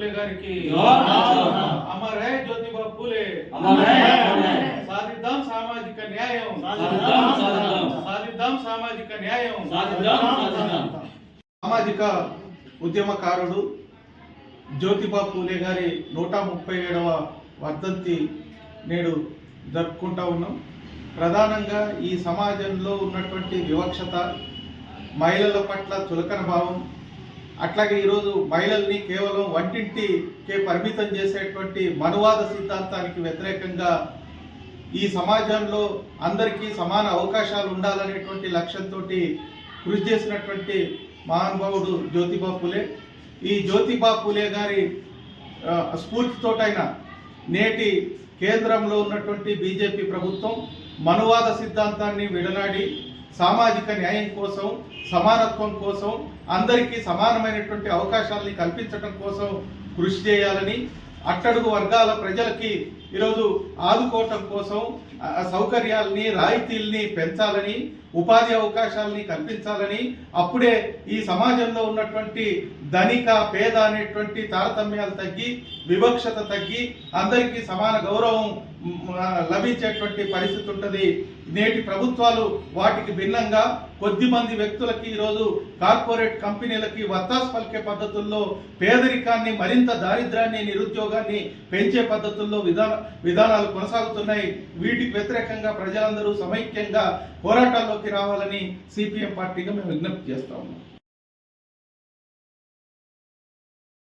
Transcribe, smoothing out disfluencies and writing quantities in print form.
फूले గారికి అమర్ హై జ్యోతిబా ఫూలే సాధిద్దాం సామాజిక న్యాయం సాధిద్దాం సామాజిక న్యాయం సామాజిక ఉద్యమకారుడు జ్యోతిబా ఫూలే గారి 137వ వర్ధంతి నేడు జరుపుకుంటా ఉన్నాం. ప్రధానంగా ఈ సమాజంలో ఉన్నటువంటి వివక్షత, మహిళల పట్ల చులకన భావం, అట్లాగే ఈరోజు మహిళల్ని కేవలం వంటింటికే పరిమితం చేసేటువంటి మనువాద సిద్ధాంతానికి వ్యతిరేకంగా ఈ సమాజంలో అందరికీ సమాన అవకాశాలు ఉండాలనేటువంటి లక్ష్యంతో కృషి చేసినటువంటి మహానుభావుడు జ్యోతిబా ఫూలే. ఈ జ్యోతిబా ఫూలే గారి స్ఫూర్తితోటైన నేటి కేంద్రంలో ఉన్నటువంటి బీజేపీ ప్రభుత్వం మనువాద సిద్ధాంతాన్ని విడనాడి సామాజిక న్యాయం కోసం, సమానత్వం కోసం, అందరికీ సమానమైనటువంటి అవకాశాలని కల్పించడం కోసం కృషి చేయాలని, అట్టడుగు వర్గాల ప్రజలకి ఈరోజు ఆదుకోవటం కోసం సౌకర్యాలని, రాయితీల్ని పెంచాలని, ఉపాధి అవకాశాలని కల్పించాలని, అప్పుడే ఈ సమాజంలో ఉన్నటువంటి ధనిక పేద అనేటువంటి తారతమ్యాలు తగ్గి, వివక్షత తగ్గి, అందరికీ సమాన గౌరవం లభించేటువంటి పరిస్థితి ఉంటుంది. నేటి ప్రభుత్వాలు వాటికి భిన్నంగా కొద్దిమంది వ్యక్తులకి ఈరోజు కార్పొరేట్ కంపెనీలకి వత్తాసు పలికే పద్ధతుల్లో పేదరికాన్ని, మరింత దారిద్ర్యాన్ని, నిరుద్యోగాన్ని పెంచే పద్ధతుల్లో విధానాలు కొనసాగుతున్నాయి. వీటికి వ్యతిరేకంగా ప్రజలందరూ సమైక్యంగా పోరాటాల్లోకి రావాలని సిపిఎం పార్టీగా మేము విజ్ఞప్తి చేస్తా ఉన్నాం.